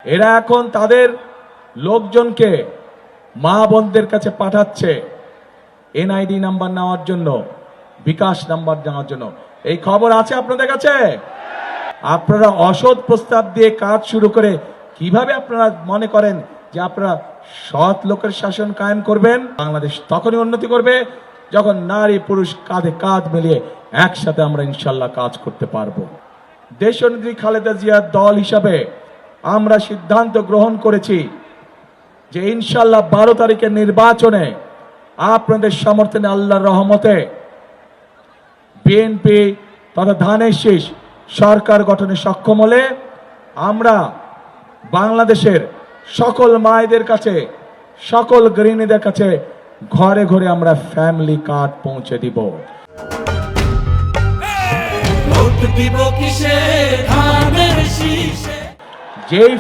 এরা এখন তাদের লোকজনকে মা বোনদের কাছে পাঠাচ্ছে এনআইডি নাম্বার নেওয়ার জন্য, বিকাশ নাম্বার নেওয়ার জন্য। এই খবর আছে আপনাদের কাছে? আপনারা অসৎ প্রস্তাব দিয়ে কাজ শুরু করে কিভাবে আপনারা মনে করেন যে আপনারা সৎ লোকের শাসন কায়েম করবেন? বাংলাদেশ তখনই উন্নতি করবে যখন নারী পুরুষ কাঁধে কাঁধ মিলিয়ে একসাথে আমরা ইনশাল্লাহ কাজ করতে পারবো। দেশনেত্রী খালেদা জিয়ার দল হিসাবে আমরা সিদ্ধান্ত গ্রহণ করেছি যে ইনশাল্লাহ 12 তারিখের নির্বাচনে আপনাদের সমর্থনে আল্লাহর রহমতে বিএনপি তথা ধানের শীষ সরকার গঠনে সক্ষম হলে আমরা বাংলাদেশের সকল মায়েদের কাছে, সকল গৃহিণীদের কাছে ঘরে ঘরে আমরা ফ্যামিলি কার্ড পৌঁছে দিব। যেই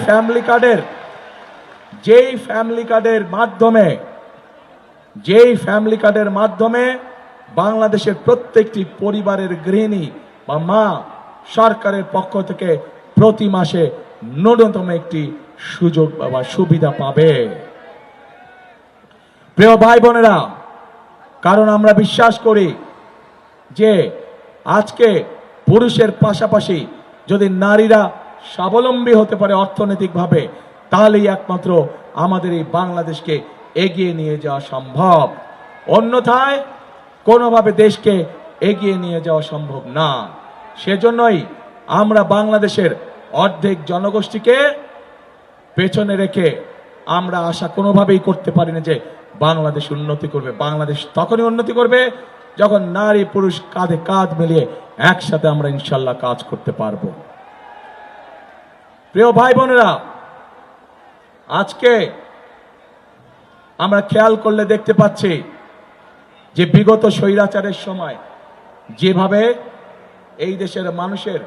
ফ্যামিলি কার্ডের মাধ্যমে বাংলাদেশের প্রত্যেকটি পরিবারের গৃহিণী বা মা সরকারের পক্ষ থেকে প্রতি মাসে ন্যূনতম একটি সুযোগ বা সুবিধা পাবে। প্রিয় ভাই বোনেরা, কারণ আমরা বিশ্বাস করি যে আজকে পুরুষের পাশাপাশি যদি নারীরা স্বাবলম্বী হতে পারে অর্থনৈতিকভাবে, তাহলেই একমাত্র আমাদের এই বাংলাদেশকে এগিয়ে নিয়ে যাওয়া সম্ভব। অন্যথায় কোনোভাবে দেশকে এগিয়ে নিয়ে যাওয়া সম্ভব না। সেজন্যই আমরা বাংলাদেশের অর্ধেক জনগোষ্ঠীকে পেছনে রেখে আমরা আশা কোনোভাবেই করতে পারি না যে বাংলাদেশ উন্নতি করবে। বাংলাদেশ তখনই উন্নতি করবে যখন নারী পুরুষ কাঁধে কাঁধ মিলিয়ে একসাথে আমরা ইনশাল্লাহ কাজ করতে পারবো। প্রিয় ভাই বোনেরা, আজকে আমরা খেয়াল করলে দেখতে পাচ্ছি যে বিগত স্বৈরাচারের সময় যেভাবে এই দেশের মানুষের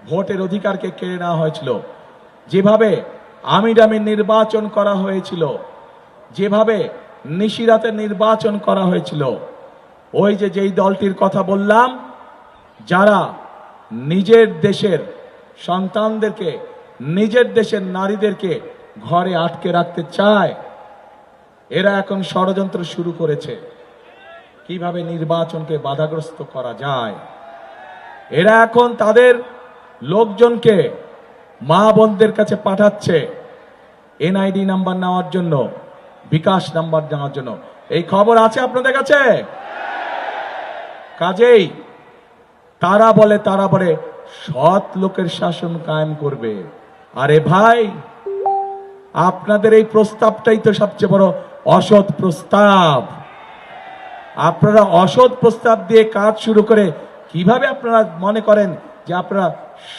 ভোটের অধিকারকে কেড়ে নেওয়া হয়েছিল, যেভাবে আমিডামি নির্বাচন করা হয়েছিল, যেভাবে নিশিরাতে নির্বাচন করা হয়েছিল, ওই যে যেই দলটির কথা বললাম, যারা নিজের দেশের সন্তানদেরকে, নিজের দেশের নারীদেরকে ঘরে আটকে রাখতে চায়, এরা এখন ষড়যন্ত্র শুরু করেছে কিভাবে নির্বাচনকে বাধাগ্রস্ত করা যায়। এরা এখন তাদের লোকজনকে মা বোনদের কাছে পাঠাচ্ছে এনআইডি নাম্বার নেওয়ার জন্য, বিকাশ নাম্বার নেওয়ার জন্য। এই খবর আছে আপনাদের কাছে? কাজেই তারা বলে সৎ লোকের শাসন কায়েম করবে। আরে ভাই, আপনাদের এই প্রস্তাবটাই তো সবচেয়ে বড় অসৎ প্রস্তাব। আপনারা অসৎ প্রস্তাব দিয়ে কাজ শুরু করে কিভাবে আপনারা মনে করেন যে আপনারা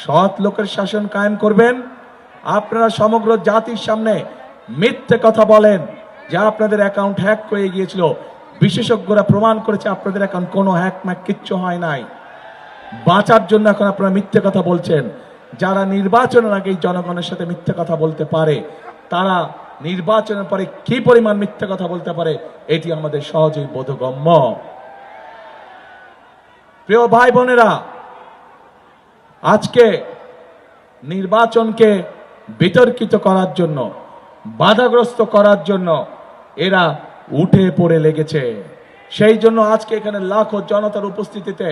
সৎ লোকের শাসন কায়েম করবেন? আপনারা সমগ্র জাতির সামনে মিথ্যে কথা বলেন যে আপনাদের অ্যাকাউন্ট হ্যাক হয়ে গিয়েছিল। বিশেষজ্ঞরা প্রমাণ করেছে আপনাদের অ্যাকাউন্ট কোনো হ্যাক ম্যাক কিচ্ছু হয় নাই। বাঁচার জন্য এখন আপনারা মিথ্যে কথা বলছেন। যারা নির্বাচনের আগেই জনগণের সাথে মিথ্যে কথা বলতে পারে, তারা নির্বাচনের পরে কি পরিমাণ মিথ্যে কথা বলতে পারে এটি আমাদের সহজেই বোধগম্য। প্রিয় ভাই বোনেরা, আজকে নির্বাচনকে বিতর্কিত করার জন্য, বাধাগ্রস্ত করার জন্য এরা উঠে পড়ে লেগেছে। সেই জন্য আজকে এখানে লাখো জনতার উপস্থিতিতে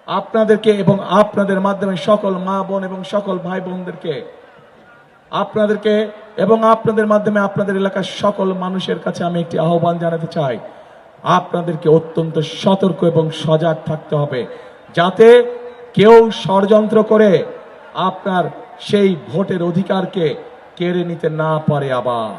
আপনাদেরকে এবং আপনাদের মাধ্যমে সকল মা বোন এবং সকল ভাই বোনদেরকে, আপনাদেরকে এবং আপনাদের মাধ্যমে আপনাদের এলাকার সকল মানুষের কাছে আমি একটি আহ্বান জানাতে চাই। আপনাদেরকে অত্যন্ত সতর্ক এবং সজাগ থাকতে হবে, যাতে কেউ ষড়যন্ত্র করে আপনার সেই ভোটের অধিকারকে কেড়ে নিতে না পারে। আবার